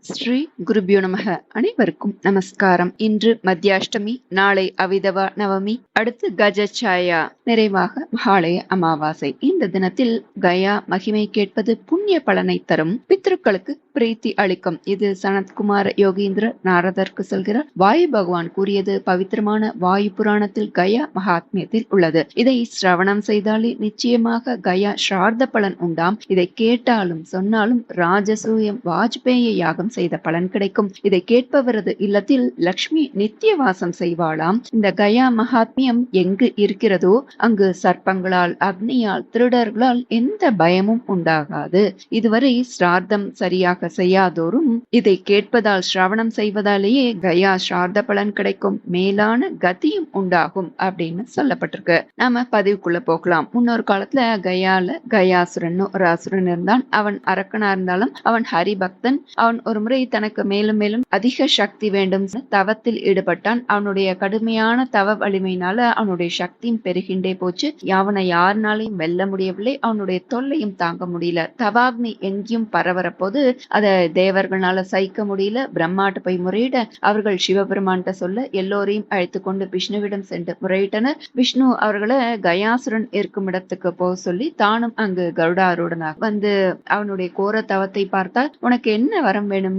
ஸ்ரீ குருபியோ நமக. அனைவருக்கும் நமஸ்காரம். இன்று மத்தியாஷ்டமி, நாளை அவிதவா நவமி, அடுத்து கஜச்சாயா, நிறைவாக மகாலய அமாவாசை. இந்த தினத்தில் கயா மகிமை கேட்பது புண்ணிய பலனை தரும், பித்ருக்களுக்கு பிரீத்தி அளிக்கும். இது சனத்குமார யோகீந்திர நாரதற்கு சொல்கிறார். வாயு பகவான் கூறியது பவித்திரமான வாயு புராணத்தில் கயா மகாத்மியத்தில் உள்ளது. இதை சிரவணம் செய்தாலே நிச்சயமாக கயா ஸ்ரார்த்த பலன் உண்டாம். இதை கேட்டாலும் சொன்னாலும் ராஜசூயம் வாஜ்பேய யாகம் செய்த பலன் கிடைக்கும். இதை கேட்பவரது இல்லத்தில் லக்ஷ்மி நித்திய வாசம் செய்வாளாம். இந்த கயா மகாத்மியம் எங்கு இருக்கிறதோ அங்கு சர்ப்பங்களால், அக்னியால், திருடர்களால் எந்த பயமும் உண்டாகாது. இதுவரை சிரார்த்தம் சரியாக செய்யாதோரும் இதை கேட்பதால், சிரவணம் செய்வதாலேயே கயா சிரார்த்த பலன் கிடைக்கும், மேலான கதியும் உண்டாகும் அப்படின்னு சொல்லப்பட்டிருக்கு. நாம பதிவுக்குள்ள போகலாம். முன்னொரு காலத்துல கயால கயாசுரன் ஒரு அசுரன் இருந்தான். அவன் அரக்கனா இருந்தாலும் அவன் ஹரிபக்தன். அவன் ஒரு முறை தனக்கு மேலும் மேலும் அதிக சக்தி வேண்டும் தவத்தில் ஈடுபட்டான். அவனுடைய கடுமையான தவ வலிமையினால அவனுடைய சக்தியும் பெருகின்றே போச்சு. அவனை யாருனாலையும் வெல்ல முடியவில்லை. அவனுடைய தொல்லையும் தாங்க முடியல. தவாக்னி எங்கேயும் பரவற போது அதை தேவர்களால சகிக்க முடியல. பிரம்மாட்ட போய் முறையிட அவர்கள் சிவபெருமான்கிட்ட சொல்ல எல்லோரையும் அழைத்து கொண்டு விஷ்ணுவிடம் சென்று முறையிட்டனர். விஷ்ணு அவர்களை கயாசுரன் இருக்கும் இடத்துக்கு போக சொல்லி தானும் அங்கு கருடாரூடனாக வந்து அவனுடைய கோர தவத்தை பார்த்தால், உனக்கு என்ன வரம் வேணும்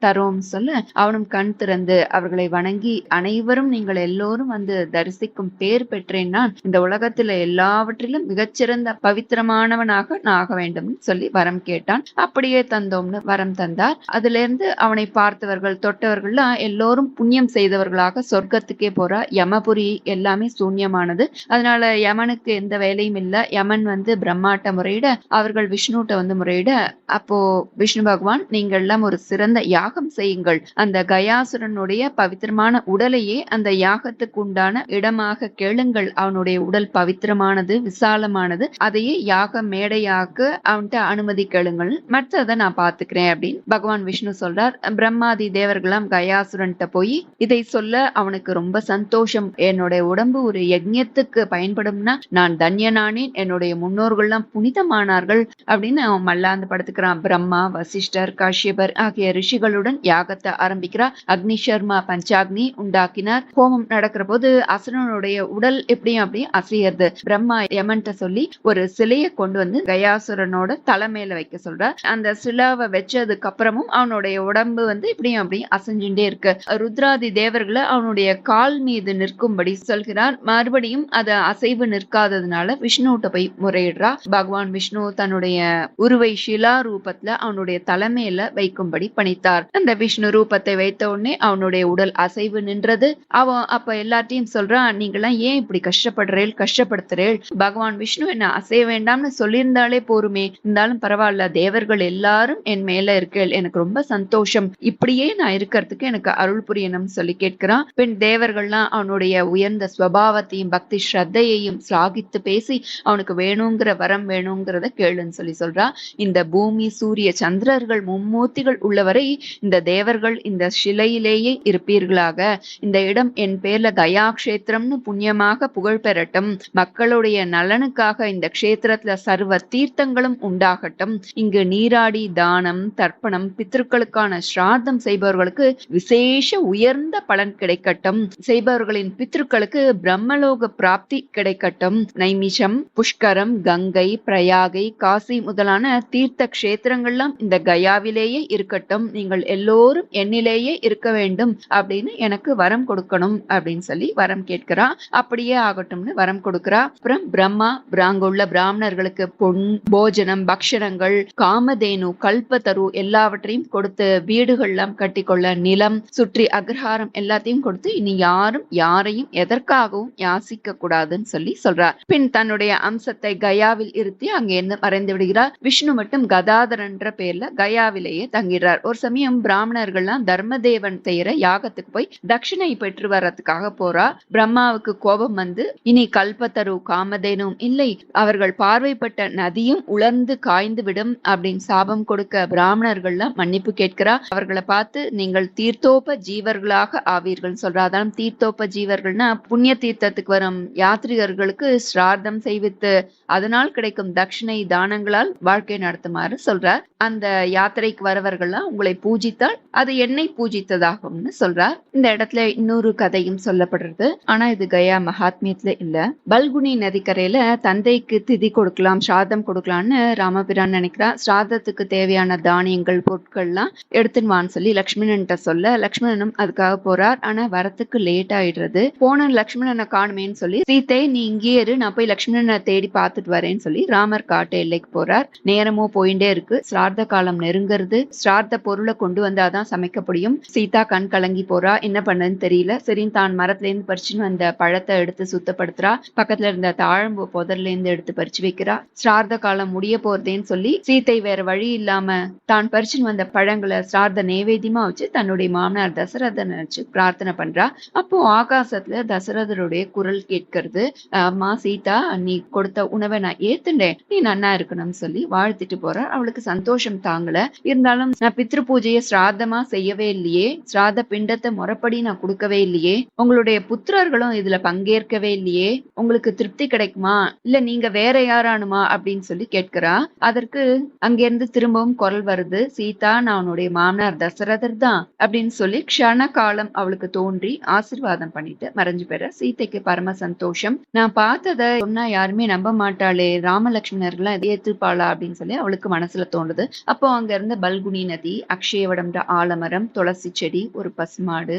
தரோம் சொல்ல, அவனும் கண் திறந்து அவர்களை வணங்கி, அனைவரும் நீங்கள் எல்லோரும் வந்து தரிசிக்கும் பேர் பெற்றேன். நான் இந்த உலகத்துல எல்லாவற்றிலும் மிகச்சிறந்த பவித்திரமானவனாக ஆக வேண்டும் சொல்லி வரம் கேட்டான். அப்படியே தந்தோம்னு வரம் தந்தார். அதுல இருந்து அவனை பார்த்தவர்கள் தொட்டவர்கள்லாம் எல்லோரும் புண்ணியம் செய்தவர்களாக சொர்க்கத்துக்கே போறா. யமபுரி எல்லாமே சூன்யமானது. அதனால யமனுக்கு எந்த வேலையும் இல்ல. யமன் வந்து பிரம்மாட்ட முறையிட, அவர்கள் விஷ்ணுட்ட வந்து முறையிட, அப்போ விஷ்ணு பகவான், நீங்கள் எல்லாம் ஒரு சிறந்த யாகம் செய்யுங்கள். அந்த கயாசுரனுடைய பவித்திரமான உடலையே அந்த யாகத்துக்கு உண்டான இடமாக கேளுங்கள். அவனுடைய உடல் பவித்திரமானது, விசாலமானது. அதையே யாக மேடையாக்க அவன்கிட்ட அனுமதி கேளுங்கள். மற்றதை நான் பாத்துக்கிறேன் அப்படின்னு பகவான் விஷ்ணு சொல்றார். பிரம்மாதி தேவர்களாம் கயாசுரன்ட்ட போய் இதை சொல்ல அவனுக்கு ரொம்ப சந்தோஷம். என்னுடைய உடம்பு ஒரு யஜ்ஞத்துக்கு பயன்படும்னா நான் தன்யனானேன், என்னுடைய முன்னோர்கள்லாம் புனிதமானார்கள் அப்படின்னு அவன் மல்லாந்து படுத்துக்கிறான். பிரம்மா, வசிஷ்டர், காஷ்யபர் ஆகிய ரிஷிகளுடன் யாகத்தை ஆரம்பிக்கிறார். அக்னி சர்மா பஞ்சாக்னி உண்டாக்கினார். ஹோமம் நடக்கிற போது அசுரனுடைய உடல் எப்படியும் அப்படியே அசையறது. பிரம்மா யமன்ட்ட சொல்லி ஒரு சிலையை கொண்டு வந்து கயாசுரனோட தலைமையில வைக்க சொல்றார். அந்த சிலாவை வச்சதுக்கு அப்புறமும் அவனுடைய உடம்பு வந்து இப்படியும் அப்படியே அசைஞ்சுட்டே இருக்கு. ருத்ராதி தேவர்களை அவனுடைய கால் மீது நிற்கும்படி சொல்கிறார். மறுபடியும் அது அசைவு நிற்காததுனால விஷ்ணுட்ட போய் முறையிடுறா. பகவான் விஷ்ணு தன்னுடைய உருவை ஷிலா ரூபத்துல அவனுடைய தலைமையில வைக்கும்படி பணித்தார். அந்த விஷ்ணு ரூபத்தை வைத்த உடனே அவனுடைய உடல் அசைவு நின்றது. அவன் அப்ப எல்லாத்தையும் சொல்றான், நீங்களாம் ஏன் இப்படி கஷ்டப்படுத்துறேள்? பகவான் விஷ்ணு என்ன அசைய வேண்டாம்னு சொல்லியிருந்தாலே போருமே. இருந்தாலும் பரவாயில்ல, தேவர்கள் எல்லாரும் என் மேல இருக்கேள், எனக்கு ரொம்ப சந்தோஷம். இப்படியே நான் இருக்கிறதுக்கு எனக்கு அருள் புரியணும் சொல்லி கேட்கிறான். பின் தேவர்கள்லாம் அவனுடைய உயர்ந்த ஸ்வபாவத்தையும் பக்தி ஸ்ரத்தையையும் சாகித்து பேசி அவனுக்கு வேணுங்கிற வரம் வேணுங்கிறத கேளுன்னு சொல்லி சொல்றான். இந்த பூமி, சூரிய, சந்திரர்கள் மும்மூர்த்திகள் உள்ளவரை இந்த தேவர்கள் இந்த சிலையிலேயே இருப்பீர்களாக. இந்த இடம் என் பேர்ல கயா கஷேத்திரம்னு புண்ணியமாக புகழ் பெறட்டும். மக்களுடைய நலனுக்காக இந்த கஷேத்திரத்துல சர்வ தீர்த்தங்களும் உண்டாகட்டும். இங்கு நீராடி தானம், தர்ப்பணம், பித்ருக்களுக்கான ஸ்ரார்த்தம் செய்பவர்களுக்கு விசேஷ உயர்ந்த பலன் கிடைக்கட்டும். செய்பவர்களின் பித்ருக்களுக்கு பிரம்மலோக பிராப்தி கிடைக்கட்டும். நைமிஷம், புஷ்கரம், கங்கை, பிரயாகை, காசி முதலான தீர்த்த கஷேத்திரங்கள்லாம் இந்த கயாவிலேயே இருக்கட்டும். நீங்கள் எல்லோரும் என்னிலேயே இருக்க வேண்டும் அப்படின்னு எனக்கு வரம் கொடுக்கணும் அப்படின்னு சொல்லி வரம் கேட்கிறா. அப்படியே ஆகட்டும்னு வரம் கொடுக்கிறா. அப்புறம் பிரம்மா அங்குள்ள பிராமணர்களுக்கு பொன், போஜனம், பக்ஷணங்கள், காமதேனு, கல்பத்தரு எல்லாவற்றையும் கொடுத்து வீடுகள்லாம் கட்டிக்கொள்ள நிலம், சுற்றி அக்ரஹாரம் எல்லாத்தையும் கொடுத்து இனி யாரும் யாரையும் எதற்காகவும் யாசிக்க கூடாதுன்னு சொல்லி சொல்றார். பின் தன்னுடைய அம்சத்தை கயாவில் இருத்தி அங்கே இருந்து மறைந்து விடுகிறார். விஷ்ணு மட்டும் கதாதரன் என்ற பெயர்ல கயாவிலேயே தங்கிடுறார். ஒரு சமயம் பிராமணர்கள்லாம் தர்மதேவன் செய்யற யாகத்துக்கு போய் தட்சிணை பெற்று வர்றதுக்காக போறா. பிரம்மாவுக்கு கோபம் வந்து, இனி கல்பத்தரு, காமதேனும் இல்லை, அவர்கள் பார்வைப்பட்ட நதியும் உலர்ந்து காய்ந்து விடும் அப்படின்னு சாபம் கொடுக்க பிராமணர்கள்லாம் மன்னிப்பு கேட்கிறா. அவர்களை பார்த்து, நீங்கள் தீர்த்தோப ஜீவர்களாக ஆவீர்கள் சொல்றா. அதான் தீர்த்தோப ஜீவர்கள்னா புண்ணிய தீர்த்தத்துக்கு வரும் யாத்ரிகர்களுக்கு ஸ்ரார்த்தம் செய்வித்து அதனால் கிடைக்கும் தட்சிணை தானங்களால் வாழ்க்கை நடத்துமாறு சொல்றார். அந்த யாத்திரைக்கு வரவர்கள் தேவர்கள்லாம் உங்களை பூஜித்தால் அது என்னை பூஜித்ததாகும்னு சொல்றார். இந்த இடத்துல இன்னொரு கதையும் சொல்லப்படுறது. ஆனா இது கயா மகாத்மியத்துல இல்ல. பல்குனி நதிக்கரையில தந்தைக்கு திதி கொடுக்கலாம், ஸ்ராதம் கொடுக்கலாம்னு ராமபிரான் நினைக்கிறார். ஸ்ராதத்துக்கு தேவையான தானியங்கள் பொருட்கள்லாம் எடுத்துன்னு சொல்லி லக்ஷ்மணன்ட்ட சொல்ல லக்ஷ்மணனும் அதுக்காக போறார். ஆனா வரத்துக்கு லேட் ஆயிடுறது. போன லக்ஷ்மணனை காணுமேன்னு சொல்லி சீத்தை நீ இங்கே இரு, நான் போய் லக்ஷ்மணனை தேடி பார்த்துட்டு வரேன்னு சொல்லி ராமர் காட்டு எல்லைக்கு போறார். நேரமும் போயிட்டே இருக்கு. ஸ்ரார்த்த காலம் நெருங்கிறது. ஸ்ரார்த்த பொருளை கொண்டு வந்தாதான் சமைக்க முடியும். சீதா கண் கலங்கி போறா, என்ன பண்ணதுன்னு தெரியல. சரி தான் மரத்துல இருந்து பறிச்சுன்னு வந்த பழத்தை எடுத்து சுத்தப்படுத்துறா. பக்கத்துல இருந்த தாழம்பு புதர்ல இருந்து எடுத்து பறிச்சு வைக்கிறா. ஸ்ரார்த்த காலம் முடிய போறதேன்னு சொல்லி சீத்தை வேற வழி இல்லாம தான் பறிச்சுன்னு வந்த பழங்களை ஸ்ரார்த்த நைவேத்தியமா வச்சு தன்னுடைய மாமனார் தசரதன் நினைச்சு பிரார்த்தனை பண்றா. அப்போ ஆகாசத்துல தசரதருடைய குரல் கேட்கிறது. அம்மா சீதா, நீ கொடுத்த உணவை நான் ஏத்துண்டேன், நீ நன்னா இருக்கணும்னு சொல்லி வாழ்த்திட்டு போறார். அவளுக்கு சந்தோஷம் தாங்கல. இருந்தாலும் நான் பித்ரு பூஜையை ஸ்ராத்தமா செய்யவே இல்லையே, ஸ்ராத்த பிண்டத்தை முறைப்படி நான் கொடுக்கவே இல்லையே, உங்களுடைய புத்திரர்களும் இதுல பங்கேற்கவே இல்லையே, உங்களுக்கு திருப்தி கிடைக்குமா இல்ல நீங்க வேற யாரானுமா அப்படின்னு சொல்லி கேட்கிறா. அதற்கு அங்கிருந்து திரும்பவும் குரல் வருது. சீதா, நான் உன்னுடைய மாமனார் தசரதர் தான் அப்படின்னு சொல்லி க்ஷண காலம் அவளுக்கு தோன்றி ஆசீர்வாதம் பண்ணிட்டு மறைஞ்சு பெற சீதைக்கு பரம சந்தோஷம். நான் பார்த்ததை சொன்னா யாருமே நம்ப மாட்டாளே, ராமலட்சுமணர்கள்லாம் இதை ஏத்துப்பாளா அப்படின்னு சொல்லி அவளுக்கு மனசுல தோணுது. அப்போ அங்க இருந்த பல்குனி நதி, அக்ஷயவடம்ன்ற ஆலமரம், துளசி செடி, ஒரு பசுமாடு,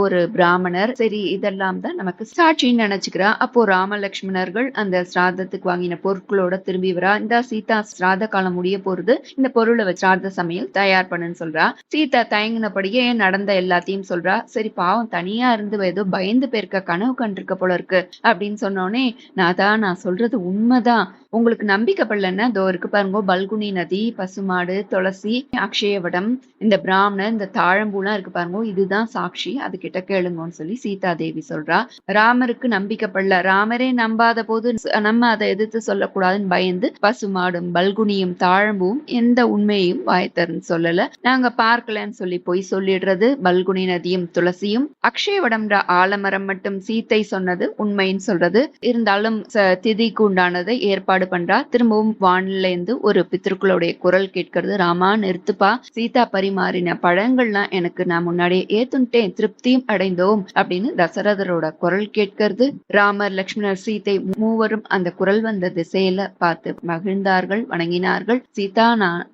ஒரு பிராமணர், சரி இதெல்லாம் தான் நமக்கு சாட்சின்னு நினைச்சுக்கிறா. அப்போ ராமலட்சுமணர்கள் அந்த ஸ்ராதத்துக்கு வாங்கின பொருட்களோட திரும்பி வரா. இந்த சீதா ஸ்ராத காலம் முடிய போறது, இந்த பொருளை வச்சு ஸ்ராத சமையல் தயார் பண்ணுன்னு சொல்றா. சீதா தயங்கினபடியே நடந்த எல்லாத்தையும் சொல்றா. சரி பாவம் தனியா இருந்து ஏதோ பயந்து பேருக்க கனவு கண்டிருக்க போல இருக்கு அப்படின்னு சொன்னோடனே, நான் சொல்றது உண்மைதான், உங்களுக்கு நம்பிக்கை படலன்னா இதோ இருக்கு பாருங்க, பல்குனி நதி, பசுமாடு, துளசி, அக்ஷயவடம், இந்த பிராமணர், இந்த தாழம்பூலாம் இருக்கு பாருங்க, இதுதான் சாட்சி, அது கிட்ட கேளுங்கன்னு சொல்லி சீதா தேவி சொல்றா. ராமருக்கு நம்பிக்கை படல. ராமரே நம்பாத போது நம்ம அதை எதிர்த்து சொல்லக்கூடாதுன்னு பயந்து பசுமாடும் பல்குனியும் தாழம்பூவும் எந்த உண்மையையும் வாய்த்தருன்னு சொல்லல, நாங்க பார்க்கலன்னு சொல்லி போய் சொல்லிடுறது. பல்குனி நதியும் துளசியும் அக்ஷயவடம்ன்ற ஆலமரம் மட்டும் சீத்தை சொன்னது உண்மைன்னு சொல்றது. இருந்தாலும் திதிக்கு உண்டானதை ஏற்பாடு பண்றா. திரும்பவும் வானில இருந்து ஒரு பித்திருக்களுடைய குரல் கேட்கிறது. ராமா நிறுத்துப்பா, சீதா பரிமாறின பழங்கள்லாம் எனக்கு நான் முன்னாடியே ஏத்துட்டேன், திருப்தியும் அடைந்தோம் அப்படின்னு தசரதரோட குரல் கேட்கிறது. ராமர், லக்ஷ்மணர், சீதை மூவரும் அந்த குரல் வந்த திசையில பார்த்து மகிழ்ந்தார்கள், வணங்கினார்கள். சீதா,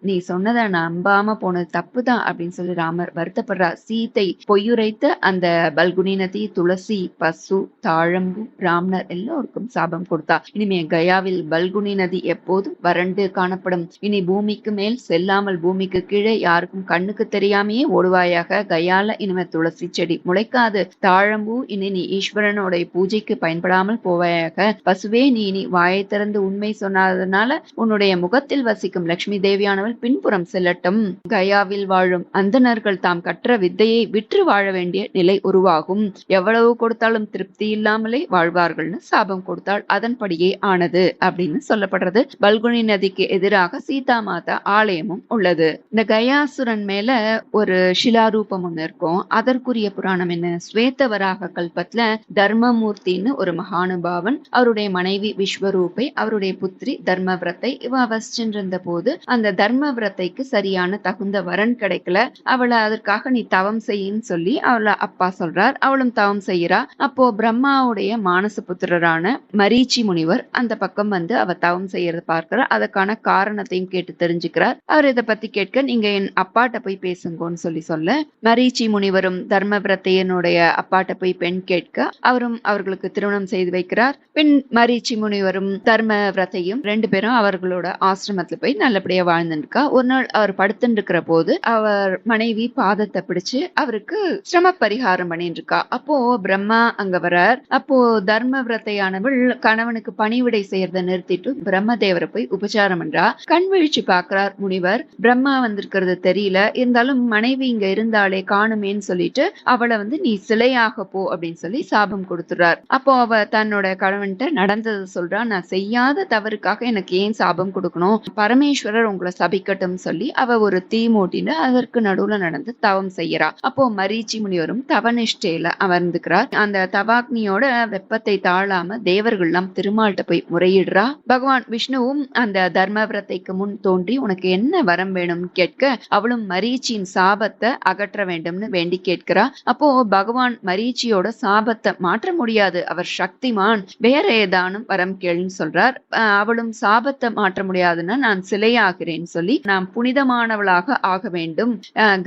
நீ சொன்னதை நம்பாம போனது தப்புதான் அப்படின்னு சொல்லி ராமர் வருத்தப்படுறா. சீதை பொய்யுரைத்த அந்த பல்குனி நதி, துளசி, பசு, தாழம்பு, பிராமணர் எல்லோருக்கும் சாபம் கொடுத்தா. இனிமே கயாவில் பல்குனி நதி எப்போதும் வறண்டு காணப்படும். இனி பூமிக்கு மேல் செல்லாமல் பூமிக்கு கீழே யாருக்கும் கண்ணுக்கு தெரியாமையே ஓடுவாயாக. கயால இனிமே துளசி செடி முளைக்காது. தாழம்பூ, இனி நீ ஈஸ்வரனுடைய பூஜைக்கு பயன்படாமல் போவாயாக. பசுவே, நீ இனி வாயை திறந்து உண்மை சொன்னதுனால உன்னுடைய முகத்தில் வசிக்கும் லட்சுமி தேவியானவள் பின்புறம் செல்லட்டும். கயாவில் வாழும் அந்தணர்கள் தாம் கற்ற வித்தையை விற்று வாழ வேண்டிய நிலை உருவாகும். எவ்வளவு கொடுத்தாலும் திருப்தி இல்லாமலே வாழ்வார்கள்னு சாபம் கொடுத்தாள். அதன்படியே ஆனது அப்படின்னு சொல்லப்படுறது. பல்குனி நதிக்கு எதிராக சீதா மாதா ஆலயமும் உள்ளது. இந்த கயாசுரன் மேல ஒரு சிலாரூபம் ஒண்ணு இருக்கும். அதற்குரிய புராணம் என்ன? ஸ்வேதவராக கல்பத்துல தர்மமூர்த்தின்னு ஒரு மகானுபாவன், அவருடைய மனைவி விஸ்வரூபை, அவருடைய புத்திரி தர்மவிரத்தை இவ வசிச்சிருந்த போது அந்த தர்மவிரத்தைக்கு சரியான தகுந்த வரன் கிடைக்கல. அவளை அதற்காக நீ தவம் செய்யின்னு சொல்லி அவளை அப்பா சொல்றார். அவளும் தவம் செய்யறா. அப்போ பிரம்மாவுடைய மானச புத்திரரான மரீச்சி முனிவர் அந்த பக்கம் வந்து அவ தவம் செய்யறத பார்க்கிறார். அதற்கான காரணத்தையும் கேட்டு தெரிஞ்சுக்கிறார். அவர் இதை பத்தி கேட்க, நீங்க என் அப்பாட்ட போய் பேசுங்கன்னு சொல்ல மரீச்சி முனிவரும் தர்மவிரத்தையனுடைய அப்பாட்ட போய் பெண் கேட்க அவரும் அவர்களுக்கு திருமணம் செய்து வைக்கிறார். பெண் மரீச்சி முனிவரும் தர்மவிரத்தையும் ரெண்டு பேரும் அவர்களோட ஆசிரமத்துல போய் நல்லபடியா வாழ்ந்துருக்கா. ஒரு நாள் அவர் படுத்துட்டு இருக்கிற போது அவர் மனைவி பாதத்தை பிடிச்சு அவருக்கு சிரம பரிகாரம் பண்ணிட்டு இருக்கா. அப்போ பிரம்மா அங்க வரார். அப்போ தர்மவிரத்தையானவள் கணவனுக்கு பணிவிடை செய்யறத நிறுத்திட்டு பிரம்மதேவரை போய் உபச்சாரம் பண்றா. கண் விழிச்சு பாக்குறார் முனிவர். பிரம்மா வந்திருக்கிறது தெரியல. இருந்தாலும் மனைவி இங்க இருந்தாலே காணுமேன்னு சொல்லிட்டு அவளை வந்து நீ சிலையாக போ அப்படின்னு சொல்லி சாபம் கொடுத்துறார். அப்போ அவ தன்னோட கணவன்கிட்ட நடந்ததை சொல்றா. நான் செய்யாத தவறுக்காக எனக்கு ஏன் சாபம் கொடுக்கணும், பரமேஸ்வரர் உங்களை சபிக்கட்டும் சொல்லி அவ ஒரு தீ மூட்டின்னு அதற்கு நடுவுல நடந்து தவம் செய்யறா. அப்போ மரீச்சி முனிவரும் தவநிஷ்டையில அமர்ந்துக்கிறார். அந்த தவாக்னியோட வெப்பத்தை தாழாம தேவர்கள் எல்லாம் திருமால்கிட்ட போய் முறையிடுறா. பகவான் விஷ்ணுவும் அந்த தர்மவிரத்தைக்கு முன் தோன்றி உனக்கு என்ன வரம் வேணும்னு கேட்க அவளும் மரீச்சியின் சாபத்தை அகற்ற வேண்டும்னு வேண்டி கேட்கிறா. அப்போ பகவான் மரீச்சியோட சாபத்தை மாற்ற முடியாது, அவர் சக்திமான், வேற ஏதானும் வரம் கேளுன்னு சொல்றார். அவளும் சாபத்தை மாற்ற முடியாதுன்னா நான் சிலையாகிறேன்னு சொல்லி நான் புனிதமானவளாக ஆக வேண்டும்,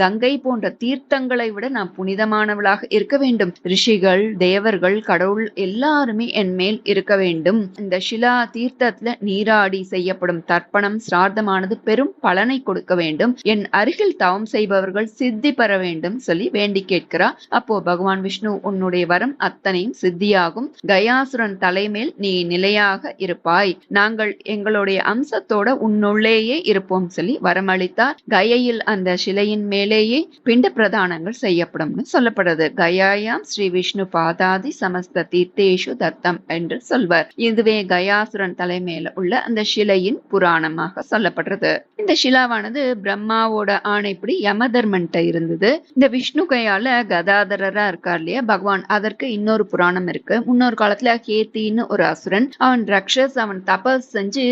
கங்கை போன்ற தீர்த்தங்களை விட நான் புனிதமானவளாக இருக்க வேண்டும், ரிஷிகள் தேவர்கள் கடவுள் எல்லாருமே என் மேல் இருக்க வேண்டும், இந்த ஷிலா தீர்த்தத்துல நீராடி செய்யப்படும் தர்ப்பணம் சிரார்த்தமானது பெரும் பலனை கொடுக்க வேண்டும், என் அருகில் தவம் செய்பவர்கள் சித்தி பெற வேண்டும் சொல்லி வேண்டி கேட்கிறா. அப்போ பகவான் விஷ்ணு உன்னுடைய வரம் அத்தனையும் சித்தியாகும், கயாசுரன் தலைமேல் நீ நிலையாக இருப்பாய், நாங்கள் எங்களுடைய அம்சத்தோட உன்னுள்ளேயே இருப்போம் சொல்லி வரமளித்தார். கயையில் அந்த சிலையின் மேலேயே பிண்ட பிரதானங்கள் செய்யப்படும் சொல்லப்படுறது. கயாயாம் ஸ்ரீ விஷ்ணு பாதாதி சமஸ்த தீர்த்தேஷு தத்தம் என்று சொல்வர். இதுவே கயாசுரன் தலைமையில உள்ள அந்த சிலையின் புராணமாக சொல்லப்படுறது. இந்த ஷிலாவானது பிரம்மாவோட ஆணைப்படி யமதர்மன்ட்ட இருந்தது. இந்த விஷ்ணு கையால கதாதரரா இருக்கார் இல்லையா பகவான், அதற்கு இன்னொரு புராணம் இருக்கு. முன்னொரு காலத்துல கேத்தின்னு ஒரு அசுரன், அவன் ரக்ஷஸ், அவன் தபஸ் செஞ்சு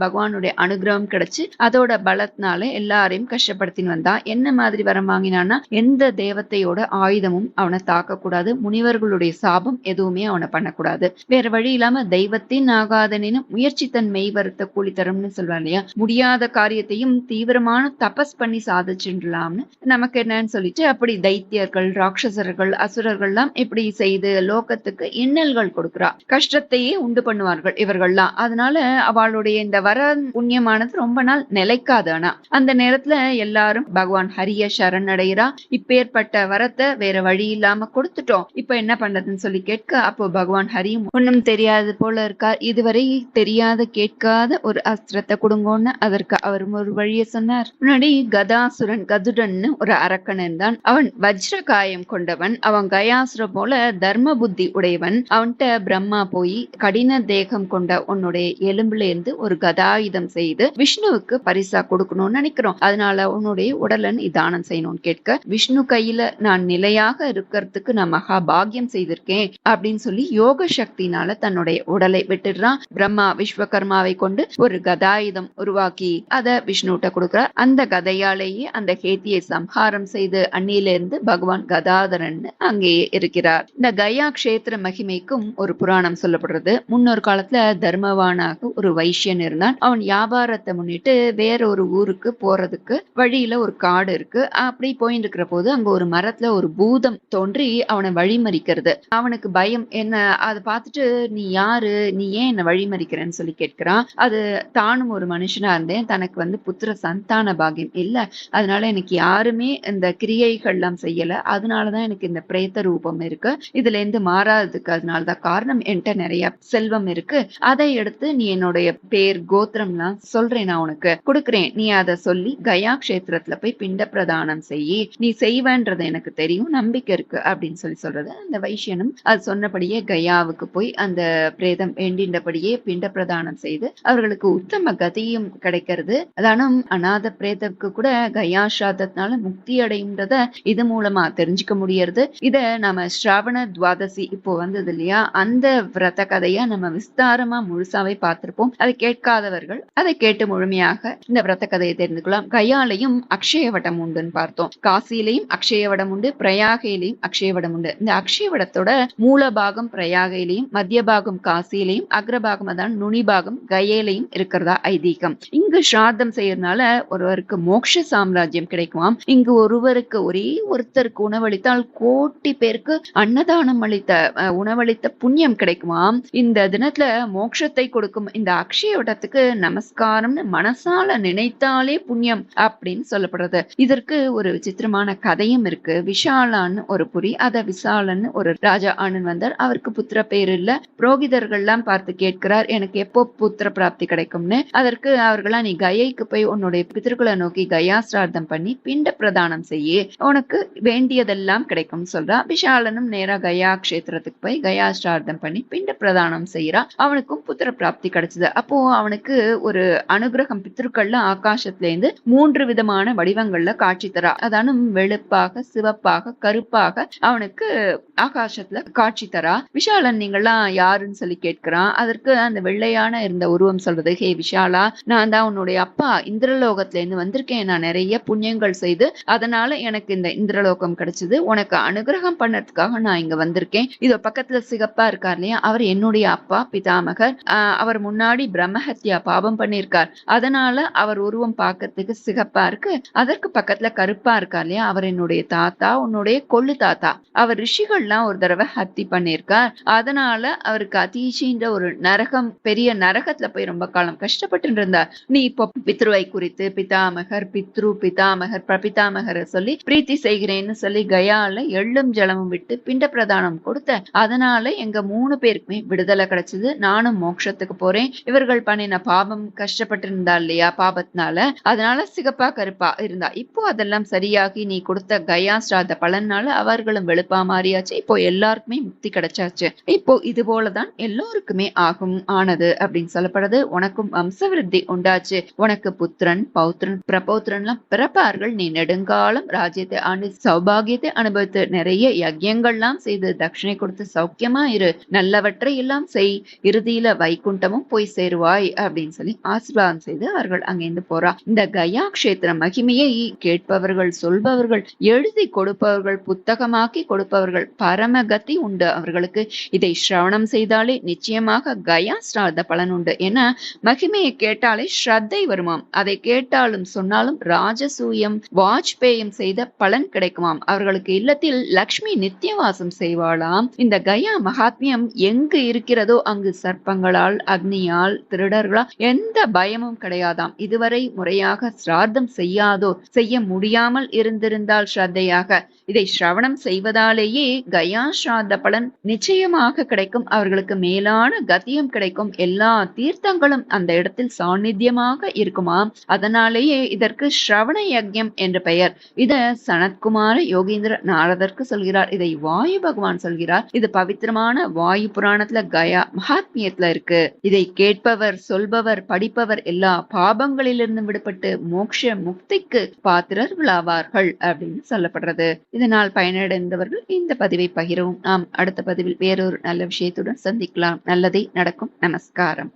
பகவானுடைய அனுகிரகம் கிடைச்சு அதோட பலத்தினால எல்லாரையும் கஷ்டப்படுத்தின்னு வந்தான். என்ன மாதிரி வரம் வாங்கினான்னா எந்த தேவத்தையோட ஆயுதமும் அவனை தாக்க கூடாது, முனிவர்களுடைய சாபம் எதுவுமே அவனை பண்ணக்கூடாது, வேற வழி இல்லாம தெய்வத்தின் ஆகாதனினும் முயற்சி தன் மெய் வருத்த கூலி தரும்னு சொல்வான் இல்லையா, முடியாத காரியத்தையும் தீவிரமான தபஸ் பண்ணி சாதிச்சுடலாம்னு நமக்கு என்னன்னு சொல்லிட்டு அப்படி தைத்தியர்கள் ராட்சசர்கள் அசுரர்கள் எல்லாம் இப்படி செய்து லோகத்துக்கு இன்னல்கள் கொடுக்கிறா, கஷ்டத்தையே உண்டு பண்ணுவார்கள் இவர்கள்லாம். அதனால அவளுடைய இந்த வர புண்ணியமானது ரொம்ப நாள் நிலைக்காது. ஆனா அந்த நேரத்துல எல்லாரும் பகவான் ஹரிய சரணடைகிறா. இப்பேற்பட்ட வரத்தை வேற வழி இல்லாம கொடுத்துட்டோம், இப்ப என்ன பண்றதுன்னு சொல்லி கேட்க அப்போ பகவான் ஹரியும் ஒன்னும் தெரியாது போல இருக்கார், இதுவரை தெரியாத கேட்காத ஒரு அஸ்திரத்தை கொடுங்கோன்னு அதற்கு அவர் ஒரு வழியை சொன்னார். முன்னாடி கதாசுரன் கதுடன்னு ஒரு அரக்கன் இருந்தான். அவன் வஜ்ர காயம் கொண்டவன், அவன் கயாசுர போல தர்ம புத்தி உடையவன். அவன்கிட்ட பிரம்மா போய் கடின தேகம் கொண்ட உன்னுடைய எலும்புல இருந்து ஒரு கதாயுதம் செய்து விஷ்ணுவுக்கு பரிசா கொடுக்கணும்னு நினைக்கிறோம், அதனால உன்னுடைய உடலை நீ தானம் செய்யணும்னு கேட்க விஷ்ணு கையில நான் நிலையாக இருக்கிறதுக்கு நான் மகா பாக்கியம் செய்திருக்கேன் அப்படின்னு சொல்லி யோக சக்தினால தன்னுடைய உடலை விட்டுடுறான். பிரம்மா விஸ்வகர்மாவை கொண்டு ஒரு கதாயுதம் உருவாக்கி அத விஷ்ணுட்ட கொடுக்கிறார். அந்த கதையாலேயே அந்த கேத்தியை சம்ஹாரம் செய்து அன்னியிலிருந்து பகவான் கதாதரன் அங்கேயே இருக்கிறார். இந்த கயா கஷேத்திர மகிமைக்கும் ஒரு புராணம் சொல்லப்படுறது. முன்னொரு காலத்துல தர்மவானாக ஒரு வைசியன் இருந்தான். அவன் வியாபாரத்தை முன்னிட்டு வேற ஒரு ஊருக்கு போறதுக்கு வழியில ஒரு காடு இருக்கு. அப்படி போயிட்டு இருக்கிற போது அங்க ஒரு மரத்துல ஒரு பூதம் தோன்றி அவனை வழிமறிக்கிறது. அவனுக்கு பயம், என்ன அதை பார்த்துட்டு நீ யாரு, நீ ஏன் என்ன வழிமறிக்கிறேன்னு சொல்லி கேட்கிறான். அது தானும் ஒரு மனுஷனா இருந்தேன், தனக்கு புத்திர சந்தான பாகியம் இல்ல, அதனால எனக்கு யாருமே இந்த கிரியைகள் எல்லாம் செய்யல, அதனாலதான் எனக்கு இந்த பிரேத ரூபம் இருக்கு, இதுல இருந்து மாறாததுக்கு அதனாலதான் காரணம், என்கிட்ட நிறைய செல்வம் இருக்கு, அதை எடுத்து நீ என்னுடைய பேர் கோத்திரம் எல்லாம் சொல்றேன், நான் உனக்கு கொடுக்குறேன், நீ அதை சொல்லி கயா கஷேத்திரத்துல போய் பிண்ட பிரதானம் செய்யி, நீ செய்வேன்றது எனக்கு தெரியும், நம்பிக்கை இருக்கு அப்படின்னு சொல்றது. அந்த வைசியனும் அது சொன்னபடியே கயாவுக்கு போய் அந்த பிரேதம் வேண்டின்றபடியே பிண்ட பிரதானம் செய்து அவர்களுக்கு உத்தம கதியும் கிடைக்கிறது. அதானும் அநாத பிரேதத்துக்கு கூட கயா ஸ்ராத்தத்தினால முக்தி அடையும்ன்றத இது மூலமா தெரிஞ்சுக்க முடியறது. இத நம்ம ஸ்ராவண துவாதசி இப்போ வந்தது இல்லையா, அந்த விரத கதையா நம்ம விஸ்தாரமா முழுசாவே பார்த்திருப்போம். அதை கேட்காதவர்கள் அதை கேட்டு முழுமையாக இந்த விரத கதையை தெரிந்து கொள்ளலாம். கயாலையும் அக்ஷயவடம் உண்டுன்னு பார்த்தோம், காசியிலையும் அக்ஷயவடம் உண்டு, பிரயாகையிலையும் அக்ஷயவடம் உண்டு. இந்த அக்ஷயவடத்தோட மூல பாகம் பிரயாகையிலையும் மத்திய பாகம் காசியிலையும் அக்ரபாகம் அதான் நுனி பாகம் கயையிலையும் இருக்கிறதா ஐதீகம். இங்கு ஸ்ராத்தம் செய்யறதுனால ஒருவருக்கு மோட்ச சாம்ராஜ்யம் கிடைக்குமாம். இங்கு ஒருவருக்கு ஒரே ஒருத்தருக்கு உணவளித்தால் கோட்டி பேருக்கு அன்னதானம் அளித்த உணவளித்த புண்ணியம் கிடைக்குமாம். இந்த தினத்துல மோட்சத்தை கொடுக்கும் இந்த அக்ஷயவடத்துக்கு நமஸ்காரம்னு மனசால நினைத்தாலே புண்ணியம் அப்படின்னு சொல்லப்படுறது. இதற்கு ஒரு விசித்திரமான கதையும் இருக்கு. விஷாலான்னு ஒரு புரி, அத விசாலன்னு ஒரு ராஜா ஆனன் வந்தார். அவருக்கு புத்திர பேர் இல்ல. புரோகிதர்கள் எல்லாம் பார்த்து கேட்கிறார், எனக்கு எப்போ புத்திர பிராப்தி கிடைக்கும்னு. அதற்கு அவர்களா, நீ கயைக்கு போய் உன்னுடைய பிதர்களை நோக்கி கயா சிரார்த்தம் பண்ணி பிண்ட பிரதானம் செய்ய, உனக்கு வேண்டியதெல்லாம் கிடைக்கும் சொல்றா. விஷாலனும் நேரா கயா கஷேத்திரத்துக்கு போய் கயா சிரார்த்தம் பண்ணி பிண்ட பிரதானம் செய்யறா. அவனுக்கும் புத்திர பிராப்தி கிடைச்சது. அப்போ அவனுக்கு ஒரு அனுகிரகம், பித்திருக்கள்ல ஆகாசத்துல இருந்து 3 விதமான வடிவங்கள்ல காட்சி தரா. அதானும் வெளுப்பாக சிவப்பாக கருப்பாக அவனுக்கு ஆகாசத்துல காட்சி தரா. விஷாலன் நீங்கள்லாம் யாருன்னு சொல்லி கேட்கிறான். அதற்கு அந்த வெள்ளையா வெள்ளையான இருந்த உருவம் சொல்றது, ஹே விஷாலா, நான் தான் உன்னுடைய அப்பா, இந்திரலோகத்துல இருந்து வந்திருக்கேன். நான் நிறைய புண்ணியங்கள் செய்து அதனால எனக்கு இந்த இந்திரலோகம் கிடைச்சது. உனக்கு அனுகிரகம் பண்ணதுக்காக நான் இங்க வந்திருக்கேன். இதோ பக்கத்துல சிகப்பா இருக்கார் இல்லையா, அவர் என்னுடைய அப்பா பிதாமகர். அவர் முன்னாடி பிரம்மஹத்யா பாவம் பண்ணியிருக்கார். அதனால அவர் உருவம் பார்க்கறதுக்கு சிகப்பா இருக்கு. அதற்கு பக்கத்துல கருப்பா இருக்கார் இல்லையா, அவர் என்னுடைய தாத்தா, உன்னுடைய கொள்ளு தாத்தா. அவர் ரிஷிகள்லாம் ஒரு தடவை ஹத்தி பண்ணியிருக்கார். அதனால அவருக்கு அதீச்சின்ற ஒரு நரகம், பெரிய நரகத்துல போய் ரொம்ப காலம் கஷ்டப்பட்டு இருந்தார். நீ இப்போ பித்ருவை குறித்து பிதாமகர், பித்ரு, பிதாமகர், பிரபிதாமகரை சொல்லி பிரீத்தி செய்கிறேன்னு சொல்லி கயால எள்ளும் ஜலமும் விட்டு பிண்ட பிரதானம் கொடுத்த. அதனால எங்க 3 பேருக்குமே விடுதலை கிடைச்சது. நானும் மோட்சத்துக்கு போறேன். இவர்கள் பண்ணின பாவம் கஷ்டப்பட்டு இருந்தா இல்லையா, பாபத்தினால, அதனால சிகப்பா கருப்பா இருந்தா. இப்போ அதெல்லாம் சரியாகி நீ கொடுத்த கயா ஸ்ராத பலனால அவர்களும் வெளுப்பா மாறியாச்சு. இப்போ எல்லாருக்குமே முக்தி கிடைச்சாச்சு. இப்போ இது போலதான் எல்லோருக்குமே ஆனது அப்படின்னு சொல்லப்படுது. உனக்கும் வம்சவிருத்தி உண்டாச்சு. உனக்கு புத்திரன், பௌத்திரன், பிரபௌத்திரன் எல்லாம் பிறப்பார்கள். நீ நெடுங்காலம் ராஜ்யத்தை ஆண்டு சௌபாகியத்தை அனுபவித்து நிறைய யஜ்யங்கள்லாம் செய்து தட்சிணை கொடுத்து சௌக்கியமா இரு, நல்லவற்றை எல்லாம் செய், இறுதியில வைகுண்டமும் போய் சேருவாய் அப்படின்னு சொல்லி ஆசீர்வாதம் செய்து அவர்கள் அங்கிருந்து போறா. இந்த கயா கஷேத்திர மகிமையை கேட்பவர்கள், சொல்பவர்கள், எழுதி கொடுப்பவர்கள், புத்தகமாக்கி கொடுப்பவர்கள் பரமகதி உண்டு அவர்களுக்கு. இதை சிரவணம் செய்தாலே நிச்சயமாக கயா ஸ்ராத பலன் உண்டு. ஏன்னா மகிமையை கேட்டாலே ஸ்ரத்தை வருமாம். அதை கேட்டாலும் சொன்னாலும் ராஜசூயம் வாஜ்பேயம் செய்த பலன் கிடைக்குமாம். அவர்களுக்கு இல்லத்தில் லக்ஷ்மி நித்தியவாசம் செய்வாளாம். இந்த கயா மகாத்மியம் எங்கு இருக்கிறதோ அங்கு சர்ப்பங்களால், அக்னியால், திருடர்களால் எந்த பயமும் கிடையாதாம். இதுவரை முறையாக சிரார்த்தம் செய்ய முடியாமல் இருந்திருந்தால் ஸ்ரத்தையாக இதை சிரவணம் செய்வதாலேயே கயா ஸ்ராத்த பலன் நிச்சயமாக கிடைக்கும். அவர்களுக்கு மேலான கத்தியம் கிடைக்கும். எல்லா தீர்த்தங்களும் அந்த இடத்தில் சாநித்தியமாக இருக்குமாம். அதனாலேயே இதற்கு ஸ்ரவண யஜ்யம் என்ற பெயர். இத சனத்குமார யோகீந்திர நாரதற்கு சொல்கிறார். இதை வாயு பகவான் சொல்கிறார். இது பவித்திரமான வாயு புராணத்துல கயா மகாத்மியத்துல இருக்கு. இதை கேட்பவர், சொல்பவர், படிப்பவர் எல்லா பாபங்களிலிருந்து விடுபட்டு மோட்ச முக்திக்கு பாத்திரர்களாவார்கள் அப்படின்னு சொல்லப்படுறது. இதனால் பயனடைந்தவர்கள் இந்த பதிவை பகிரவும். நாம் அடுத்த பதிவில் வேறொரு நல்ல விஷயத்துடன் சந்திக்கலாம். நல்லதே நடக்கும். நமஸ்காரம்.